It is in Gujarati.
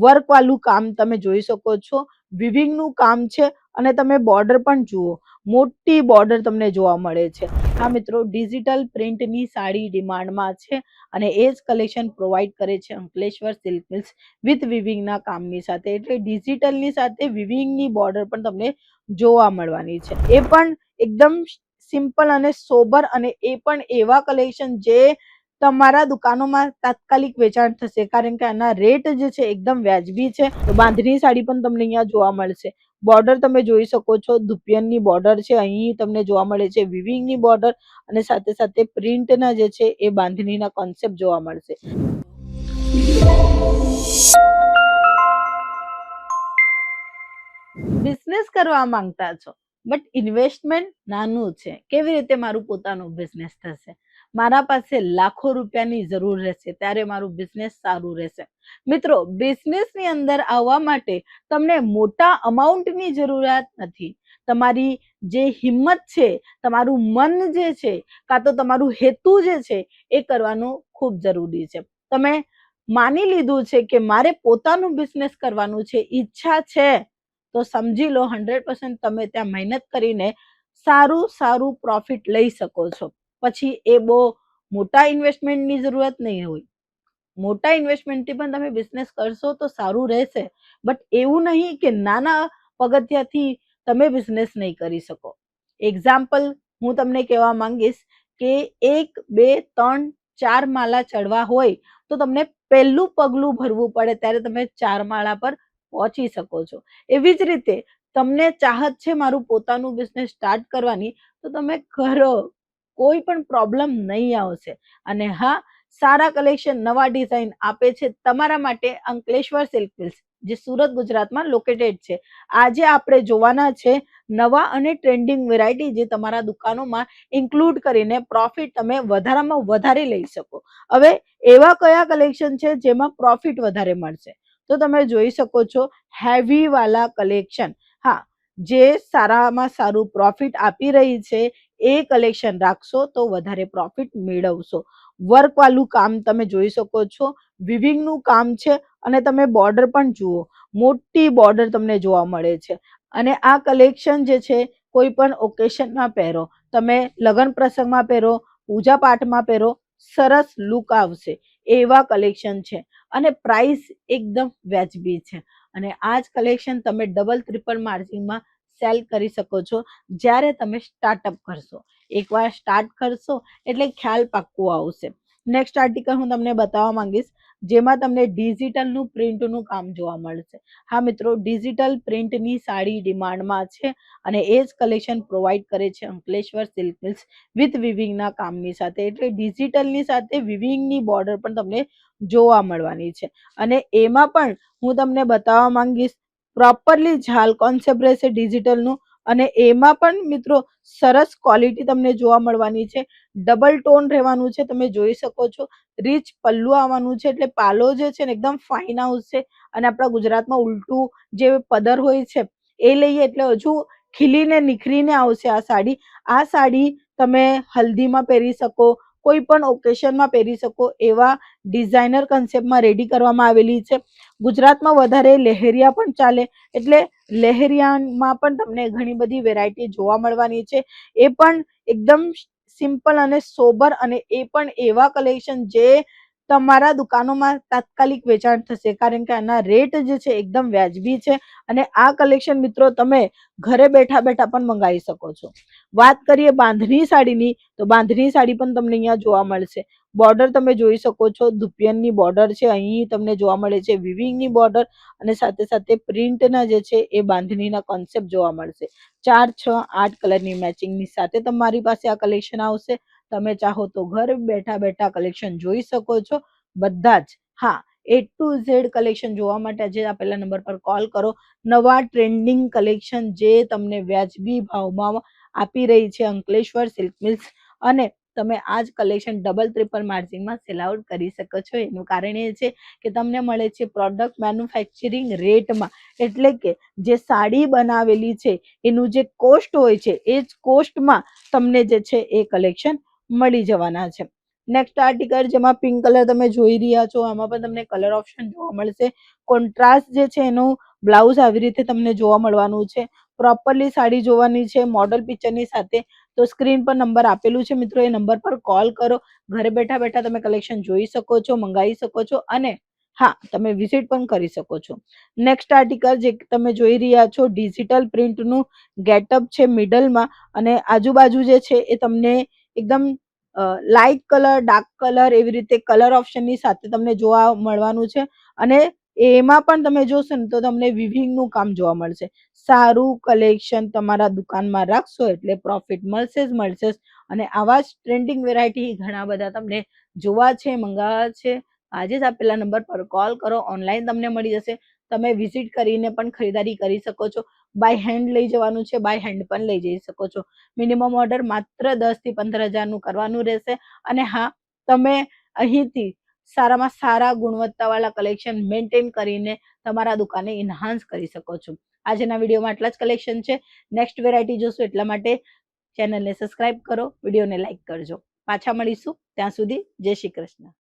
વર્ક વાળું કામ તમે જોઈ શકો છો, વિવિંગનું કામ છે અને તમે બોર્ડર પણ જુઓ, મોટી બોર્ડર તમને જોવા મળે છે. હા મિત્રો, ડિજિટલ પ્રિન્ટની સાડી ડિમાન્ડમાં છે અને એ જ કલેક્શન પ્રોવાઈડ કરે છે અંકલેશ્વર સિલ્ક મિલ્સ વિથ વિવિંગના કામની સાથે. એટલે ડિજિટલની સાથે વિવિંગની બોર્ડર પણ તમને જોવા મળવાની છે. એ પણ એકદમ સિમ્પલ અને સોબર, અને એ પણ એવા કલેક્શન જે તમારા દુકાનોમાં તાત્કાલિક વેચાણ થશે, કારણ કે આના રેટ જે છે એકદમ વ્યાજબી છે. તો બાંધણી સાડી પણ તમને અહીંયા જોવા મળશે. બોર્ડર તમે જોઈ શકો છો, દુપિયનની બોર્ડર છે, અહીં તમને જોવા મળે છે વિવિંગની બોર્ડર, અને સાથે સાથે પ્રિન્ટના જે છે એ બાંધણીના કોન્સેપ્ટ જોવા મળશે. બિઝનેસ કરવા માંગતા છો બટ ઇન્વેસ્ટમેન્ટ નાનું છે, કેવી રીતે મારું પોતાનું બિઝનેસ થશે, મારા પાસે લાખો રૂપિયાની જરૂર રહેશે ત્યારે મારું બિઝનેસ સારું રહેશે. મિત્રો, બિઝનેસની અંદર આવવા માટે તમને મોટા અમાઉન્ટની જરૂરિયાત નથી. તમારી જે હિંમત છે, તમારું મન જે છે, કાં તો તમારું હેતુ જે છે એ કરવાનું ખૂબ જરૂરી છે. તમે માની લીધું છે કે મારે પોતાનું બિઝનેસ કરવાનું છે, ઈચ્છા છે, તો સમજી લો 100% તમે ત્યાં મહેનત કરીને સારું પ્રોફિટ લઈ શકો છો. પછી એ બહુ મોટા ઇન્વેસ્ટમેન્ટની જરૂરત નહીં હોય. મોટા ઇન્વેસ્ટમેન્ટથી પણ તમે બિઝનેસ કરશો તો સારું રહેશે, બટ એવું નહીં કે નાના પગથિયાથી તમે બિઝનેસ નહીં કરી શકો. એક્ઝામ્પલ હું તમને કહેવા માંગીશ કે 1, 2, 3, 4 માળા ચડવા હોય તો તમને પહેલું પગલું ભરવું પડે, ત્યારે તમે 4 માળા પર પહોંચી શકો છો. એવી જ રીતે તમને ચાહત છે મારું પોતાનું બિઝનેસ સ્ટાર્ટ કરવાની, તો તમે કરો, કોઈ પણ પ્રોબ્લેમ નહીં આવશે. અને હા, સારા કલેક્શન, નવા ડિઝાઇન આપે છે તમારા માટે અંકલેશ્વર સિલ્ક મિલ્સ, જે સુરત ગુજરાતમાં લોકેટેડ છે. આજે આપણે જોવાના છે નવા અને ટ્રેન્ડિંગ વેરાયટી, જે તમારા દુકાનોમાં ઇન્ક્લુડ કરીને પ્રોફિટ તમે વધારામાં વધારે લઈ શકો. હવે એવા કયા કલેક્શન છે જેમાં પ્રોફિટ વધારે મળશે, તો તમે જોઈ શકો છો હેવી વાલા કલેક્શન. હા, જે સારામાં સારું પ્રોફિટ આપી રહી છે એ કલેક્શન રાખશો તો વધારે પ્રોફિટ મેળવશો. વર્ક વાળું કામ તમે જોઈ શકો છો, વિવિંગનું કામ છે અને તમે બોર્ડર પણ જુઓ, મોટી બોર્ડર તમને જોવા મળે છે. અને આ કલેક્શન જે છે કોઈ પણ ઓકેશનમાં પહેરો, તમે લગ્ન પ્રસંગમાં પહેરો, પૂજા પાઠમાં પહેરો, સરસ લુક આવશે એવા કલેક્શન છે. અને પ્રાઇસ એકદમ વ્યાજબી છે. અને આ જ કલેક્શન તમે ડબલ ટ્રિપલ માર્જિનમાં સેલ કરી શકો છો જ્યારે તમે સ્ટાર્ટઅપ કરશો. એકવાર સ્ટાર્ટ કરશો એટલે ખ્યાલ પાક્કું આવશે. નેક્સ્ટ આર્ટિકલ હું તમને બતાવવા માંગીશ, જેમાં તમને ડિજિટલનું પ્રિન્ટનું કામ જોવા મળશે. હા મિત્રો, ડિજિટલ પ્રિન્ટની સાડી ડિમાન્ડમાં છે અને એ જ કલેક્શન પ્રોવાઈડ કરે છે અંકલેશ્વર સિલ્ક મિલ્સ વિથ વિવિંગના કામની સાથે. એટલે ડિજિટલની સાથે વિવિંગની બોર્ડર પણ તમને જોવા મળવાની છે. અને એમાં પણ હું તમને બતાવવા માંગીશ, પ્રોપરલી ઝાલ કોન્સેપ્ટ રહેશે ડિજિટલનું, અને એમાં પણ મિત્રો સરસ ક્વોલિટી તમને જોવા મળવાની છે. ડબલ ટોન રહેવાનું છે, તમે જોઈ શકો છો. રીચ પલ્લુ આવવાનું છે, એટલે પાલો જે છે ને એકદમ ફાઇન આવશે. અને આપણા ગુજરાતમાં ઉલટું જે પદર હોય છે એ લઈએ એટલે હજુ ખીલીને નિખરીને આવશે આ સાડી. આ સાડી તમે હલ્દીમાં પહેરી શકો, કોઈ પણ ઓકેશનમાં પહેરી શકો એવા ડિઝાઇનર કન્સેપ્ટમાં રેડી કરવામાં આવેલી છે. ગુજરાતમાં વધારે લહેરિયા પણ ચાલે, એટલે લહેરિયામાં પણ તમને ઘણી બધી વેરાયટી જોવા મળવાની છે. એ પણ એકદમ સિમ્પલ અને સોબર, અને એ પણ એવા કલેક્શન જે તમારા દુકાનોમાં તાત્કાલિક વેચાણ થશે, કારણ કે આના રેટ જે છે એકદમ વ્યાજબી છે. અને આ કલેક્શન મિત્રો તમે ઘરે બેઠા બેઠા પણ મંગાવી શકો છો. વાત કરીએ બાંધણી સાડીની, તો બાંધણી સાડી પણ તમને અહીંયા જોવા મળશે. બોર્ડર તમે જોઈ શકો છો, દુપિયનની બોર્ડર છે, અહીં તમને જોવા મળે છે વિવિંગની બોર્ડર, અને સાથે સાથે પ્રિન્ટના જે છે એ બાંધણીના કોન્સેપ્ટ જોવા મળશે. 4, 6, 8 કલરની મેચિંગની સાથે તમારી પાસે આ કલેક્શન આવશે. તમે ચાહો તો ઘર બેઠા બેઠા કલેક્શન જોઈ શકો છો બધા જ. હા, A to Z કલેક્શન જોવા માટે આજે આપેલા નંબર પર કોલ કરો. નવા ટ્રેન્ડિંગ કલેક્શન જે તમને વ્યાજબી ભાવમાં આપી રહી છે અંકલેશ્વર સિલ્ક મિલ્સ, અને તમે આ જ કલેક્શન ડબલ ટ્રિપલ માર્જિનમાં સેલ આઉટ કરી શકો છો. એનું કારણ એ છે કે તમને મળે છે પ્રોડક્ટ મેન્યુફેક્ચરિંગ રેટમાં, એટલે કે જે સાડી બનાવેલી છે એનું જે કોસ્ટ હોય છે એ જ કોસ્ટમાં તમને જે છે એ કલેક્શન મળી જવાના છે. નેક્સ્ટ આર્ટિકલ જેમાં પિંક કલર તમે જોઈ રહ્યા છો, આમાં પણ તમને કલર ઓપ્શન જોવા મળશે. કોન્ટ્રાસ્ટ જે છે એનું બ્લાઉઝ આવી રીતે તમને જોવા મળવાનું છે. પ્રોપરલી સાડી જોવાની છે મોડલ પિક્ચરની સાથે. તો સ્ક્રીન પર નંબર આપેલું છે મિત્રો, એ નંબર પર કોલ કરો. ઘરે બેઠા બેઠા તમે કલેક્શન જોઈ શકો છો, મંગાવી શકો છો અને હા, તમે વિઝિટ પણ કરી શકો છો. નેક્સ્ટ આર્ટિકલ જે તમે જોઈ રહ્યા છો, ડિજિટલ પ્રિન્ટનું ગેટઅપ છે મિડલમાં, અને આજુબાજુ જે છે એ તમને એકદમ લાઇટ કલર, ડાર્ક કલર એવી રીતે કલર ઓપ્શનની સાથે તમને જોવા મળવાનું છે. અને એમાં પણ તમે જોશો ને તો તમને વિવિંગનું કામ જોવા મળશે. સારું કલેક્શન તમારા દુકાનમાં રાખશો એટલે પ્રોફિટ મળશે જ મળશે જ. અને આવા જ ટ્રેન્ડિંગ વેરાયટી ઘણા બધા તમને જોવા છે, મંગાવવા છે, આજે જ આપેલા નંબર પર કોલ કરો. ઓનલાઈન તમને મળી જશે. તમે વિઝિટ કરીને પણ ખરીદારી કરી શકો છો. બાય હેન્ડ લઈ જવાનું છે, બાય હેન્ડ પણ લઈ જઈ શકો છો. મિનિમમ ઓર્ડર માત્ર 10 થી 15,000નું કરવાનું રહેશે. અને હા, તમે અહીંથી સારામાં સારા ગુણવત્તાવાળા કલેક્શન મેન્ટેન કરીને તમારા દુકાને ઇન્હાન્સ કરી શકો છો. આજના વિડીયોમાં આટલા જ કલેક્શન છે. નેક્સ્ટ વેરાયટી જોશું એટલા માટે ચેનલને સબસ્ક્રાઇબ કરો, વિડીયોને લાઈક કરજો. પાછા મળીશું, ત્યાં સુધી જય શ્રી કૃષ્ણ.